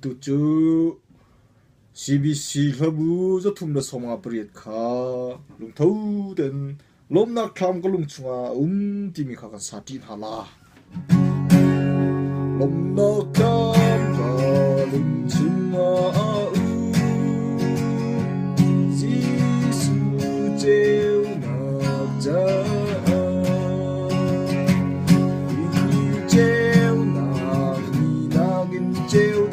tu chu CBC labu zo thum na soma priet kha lung thau den lom na kham ko lung chunga ti mi kha kan sati thala lom na kham ka lung chunga Giêsu treo na cha treo na ni na gin treo